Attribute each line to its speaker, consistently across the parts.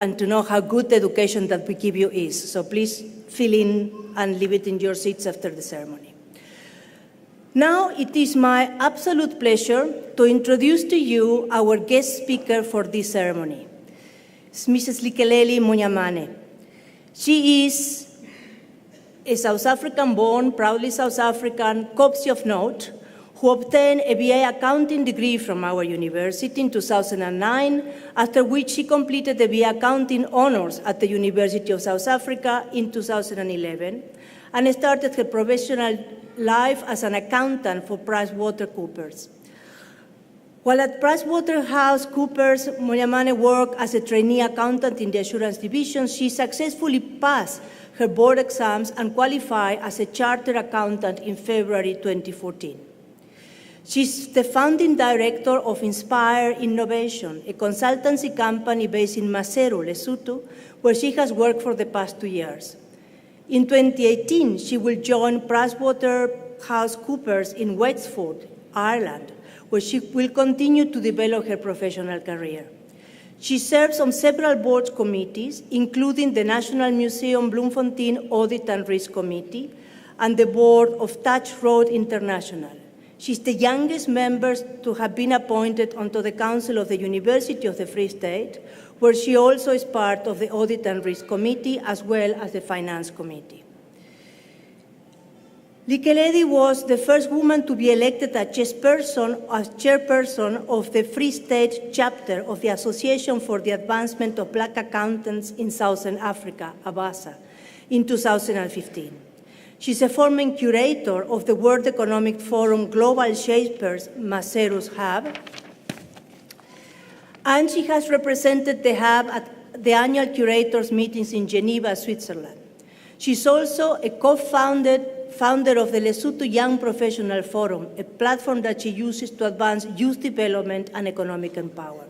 Speaker 1: and to know how good the education that we give you is. So please fill in and leave it in your seats after the ceremony. Now it is my absolute pleasure to introduce to you our guest speaker for this ceremony. It's Mrs. Likeleli Monyamane. She is a South African-born, proudly South African, Kopsi of note, who obtained a BA accounting degree from our university in 2009, after which she completed the BA accounting honors at the University of South Africa in 2011, and started her professional life as an accountant for PricewaterhouseCoopers. While at PricewaterhouseCoopers, Monyamane worked as a trainee accountant in the assurance division. She successfully passed her board exams and qualified as a chartered accountant in February 2014. She's the founding director of Inspire Innovation, a consultancy company based in Maseru, Lesotho, where she has worked for the past 2 years. In 2018, she will join PricewaterhouseCoopers in Wexford, Ireland, where she will continue to develop her professional career. She serves on several board committees, including the National Museum Bloemfontein Audit and Risk Committee and the board of Touch Road International. She's the youngest member to have been appointed onto the Council of the University of the Free State, where she also is part of the Audit and Risk Committee as well as the Finance Committee. Likeleli was the first woman to be elected as chairperson of the Free State chapter of the Association for the Advancement of Black Accountants in Southern Africa, ABASA, in 2015. She's a former curator of the World Economic Forum Global Shapers Maseru's Hub, and she has represented the Hub at the annual curators meetings in Geneva, Switzerland. She's also a founder of the Lesotho Young Professional Forum, a platform that she uses to advance youth development and economic empowerment.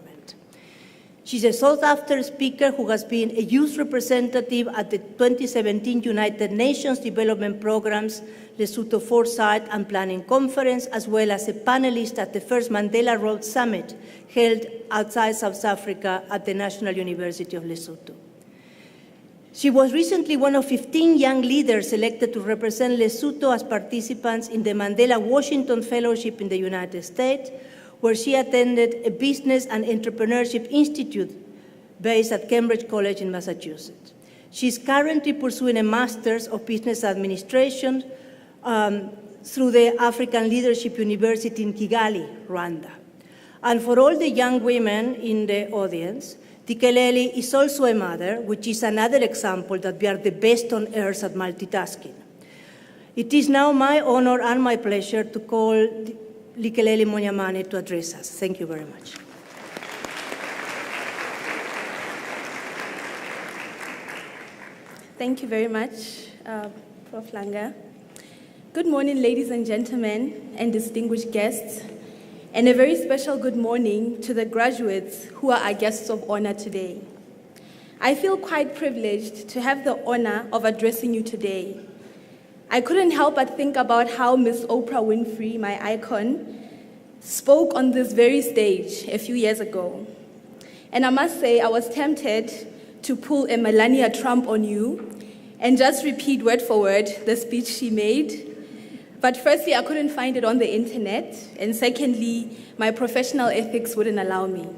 Speaker 1: She's a sought-after speaker who has been a youth representative at the 2017 United Nations Development Program's Lesotho Foresight and Planning Conference, as well as a panelist at the first Mandela Road Summit held outside South Africa at the National University of Lesotho. She was recently one of 15 young leaders elected to represent Lesotho as participants in the Mandela Washington Fellowship in the United States, where she attended a business and entrepreneurship institute based at Cambridge College in Massachusetts. She's currently pursuing a Master's of Business Administration through the African Leadership University in Kigali, Rwanda. And for all the young women in the audience, Likeleli is also a mother, which is another example that we are the best on earth at multitasking. It is now my honor and my pleasure to call Likeleli Monyamane to address us. Thank you very much.
Speaker 2: Thank you very much, Prof. Langa. Good morning, ladies and gentlemen, and distinguished guests, and a very special good morning to the graduates who are our guests of honor today. I feel quite privileged to have the honor of addressing you today. I couldn't help but think about how Miss Oprah Winfrey, my icon, spoke on this very stage a few years ago. And I must say, I was tempted to pull a Melania Trump on you and just repeat word for word the speech she made. But firstly, I couldn't find it on the internet, and secondly, my professional ethics wouldn't allow me.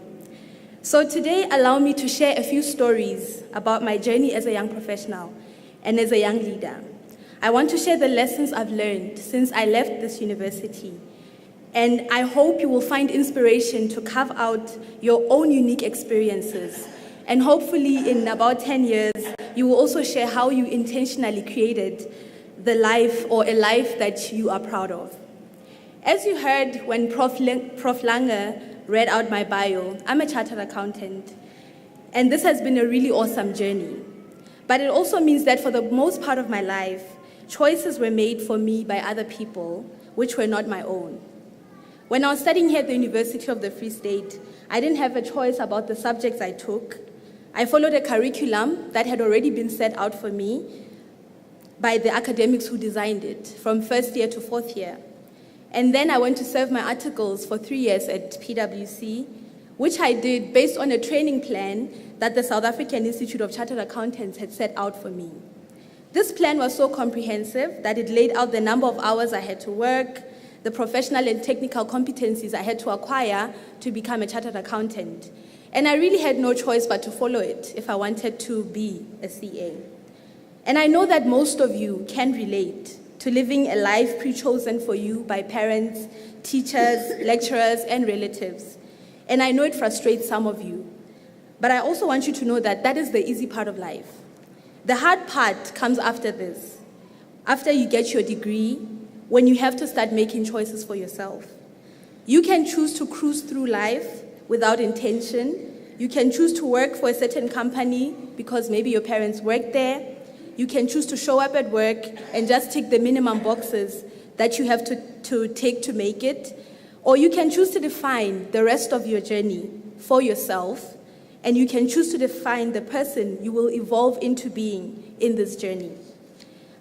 Speaker 2: So today, allow me to share a few stories about my journey as a young professional and as a young leader. I want to share the lessons I've learned since I left this university, and I hope you will find inspiration to carve out your own unique experiences. And hopefully, in about 10 years, you will also share how you intentionally created the life or a life that you are proud of. As you heard when Prof. Langa read out my bio, I'm a chartered accountant, and this has been a really awesome journey. But it also means that for the most part of my life, choices were made for me by other people, which were not my own. When I was studying here at the University of the Free State, I didn't have a choice about the subjects I took. I followed a curriculum that had already been set out for me by the academics who designed it, from first year to fourth year. And then I went to serve my articles for 3 years at PwC, which I did based on a training plan that the South African Institute of Chartered Accountants had set out for me. This plan was so comprehensive that it laid out the number of hours I had to work, the professional and technical competencies I had to acquire to become a chartered accountant. And I really had no choice but to follow it if I wanted to be a CA. And I know that most of you can relate to living a life pre-chosen for you by parents, teachers, lecturers, and relatives. And I know it frustrates some of you. But I also want you to know that that is the easy part of life. The hard part comes after this, after you get your degree, when you have to start making choices for yourself. You can choose to cruise through life without intention. You can choose to work for a certain company because maybe your parents work there. You can choose to show up at work and just tick the minimum boxes that you have to take to make it. Or you can choose to define the rest of your journey for yourself, and you can choose to define the person you will evolve into being in this journey.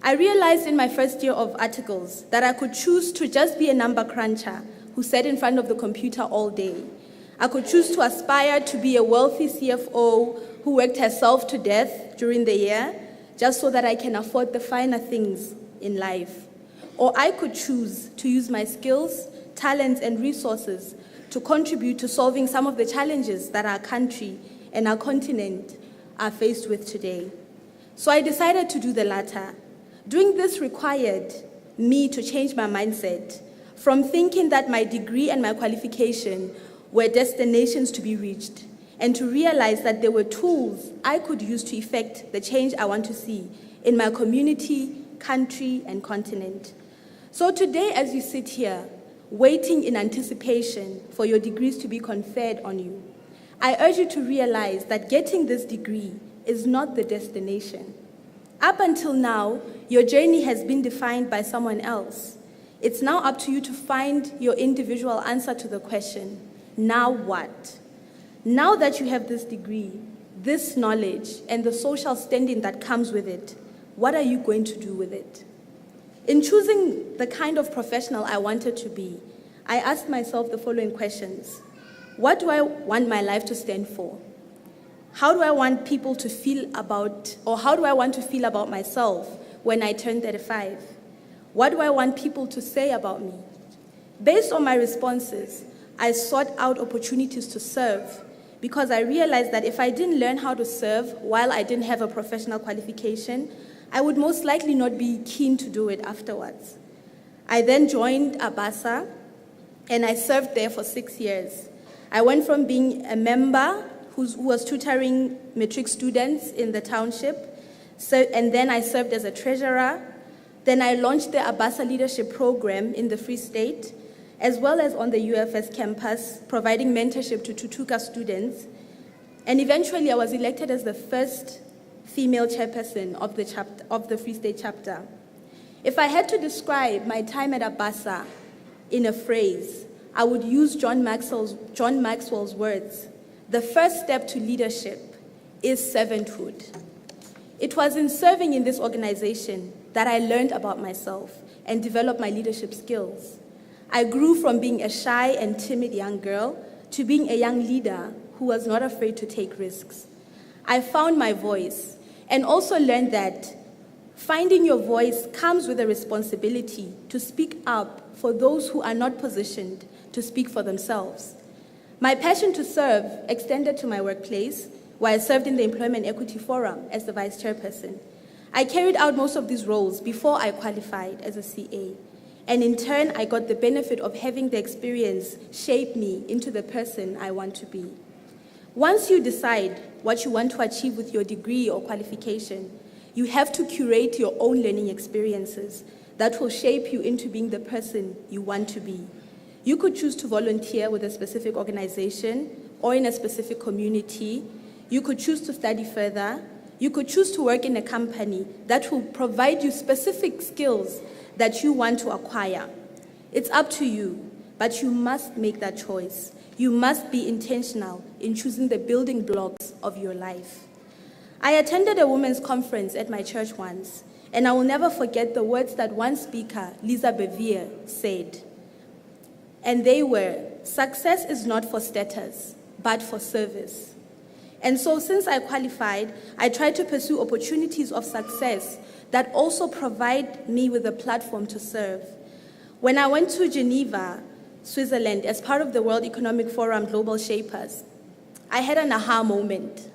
Speaker 2: I realized in my first year of articles that I could choose to just be a number cruncher who sat in front of the computer all day. I could choose to aspire to be a wealthy CFO who worked herself to death during the year just so that I can afford the finer things in life. Or I could choose to use my skills, talents, and resources to contribute to solving some of the challenges that our country and our continent are faced with today. So I decided to do the latter. Doing this required me to change my mindset from thinking that my degree and my qualification were destinations to be reached, and to realize that there were tools I could use to effect the change I want to see in my community, country, and continent. So today, as you sit here, waiting in anticipation for your degrees to be conferred on you, I urge you to realize that getting this degree is not the destination. Up until now, your journey has been defined by someone else. It's now up to you to find your individual answer to the question, now what? Now that you have this degree, this knowledge, and the social standing that comes with it, what are you going to do with it? In choosing the kind of professional I wanted to be, I asked myself the following questions. What do I want my life to stand for? How do I want people to feel about, or how do I want to feel about myself when I turn 35? What do I want people to say about me? Based on my responses, I sought out opportunities to serve because I realized that if I didn't learn how to serve while I didn't have a professional qualification, I would most likely not be keen to do it afterwards. I then joined Abasa, and I served there for 6 years. I went from being a member who was tutoring matric students in the township, and then I served as a treasurer. Then I launched the Abasa Leadership Program in the Free State, as well as on the UFS campus, providing mentorship to Tutuka students. And eventually I was elected as the first female chairperson of the Free State chapter. If I had to describe my time at Abasa in a phrase, I would use John Maxwell's words. The first step to leadership is servanthood. It was in serving in this organization that I learned about myself and developed my leadership skills. I grew from being a shy and timid young girl to being a young leader who was not afraid to take risks. I found my voice and also learned that finding your voice comes with a responsibility to speak up for those who are not positioned to speak for themselves. My passion to serve extended to my workplace, where I served in the Employment Equity Forum as the vice chairperson. I carried out most of these roles before I qualified as a CA. And in turn, I got the benefit of having the experience shape me into the person I want to be. Once you decide what you want to achieve with your degree or qualification, you have to curate your own learning experiences that will shape you into being the person you want to be. You could choose to volunteer with a specific organization or in a specific community. You could choose to study further. You could choose to work in a company that will provide you specific skills that you want to acquire. It's up to you, but you must make that choice. You must be intentional in choosing the building blocks of your life. I attended a women's conference at my church once, and I will never forget the words that one speaker, Lisa Bevere, said. And they were, "Success is not for status, but for service. And so since I qualified, I tried to pursue opportunities of success that also provide me with a platform to serve. When I went to Geneva, Switzerland, as part of the World Economic Forum Global Shapers, I had an aha moment.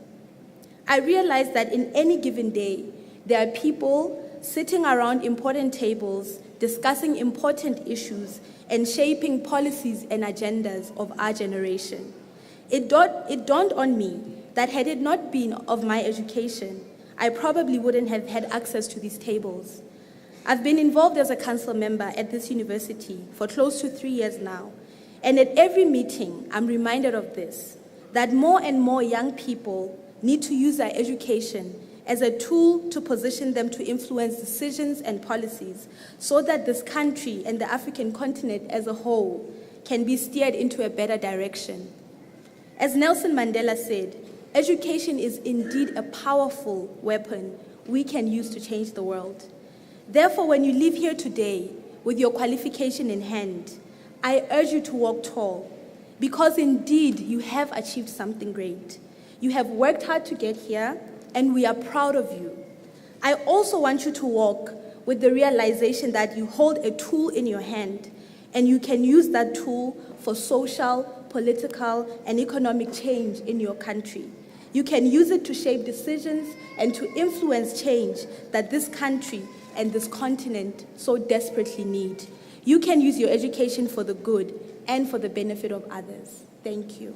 Speaker 2: I realized that in any given day, there are people sitting around important tables, discussing important issues, and shaping policies and agendas of our generation. It dawned on me that had it not been of my education, I probably wouldn't have had access to these tables. I've been involved as a council member at this university for close to 3 years now, and at every meeting, I'm reminded of this, that more and more young people need to use their education as a tool to position them to influence decisions and policies so that this country and the African continent as a whole can be steered into a better direction. As Nelson Mandela said, education is indeed a powerful weapon we can use to change the world. Therefore, when you leave here today with your qualification in hand, I urge you to walk tall, because indeed you have achieved something great. You have worked hard to get here, and we are proud of you. I also want you to walk with the realization that you hold a tool in your hand, and you can use that tool for social, political, and economic change in your country. You can use it to shape decisions and to influence change that this country and this continent so desperately need. You can use your education for the good and for the benefit of others. Thank you.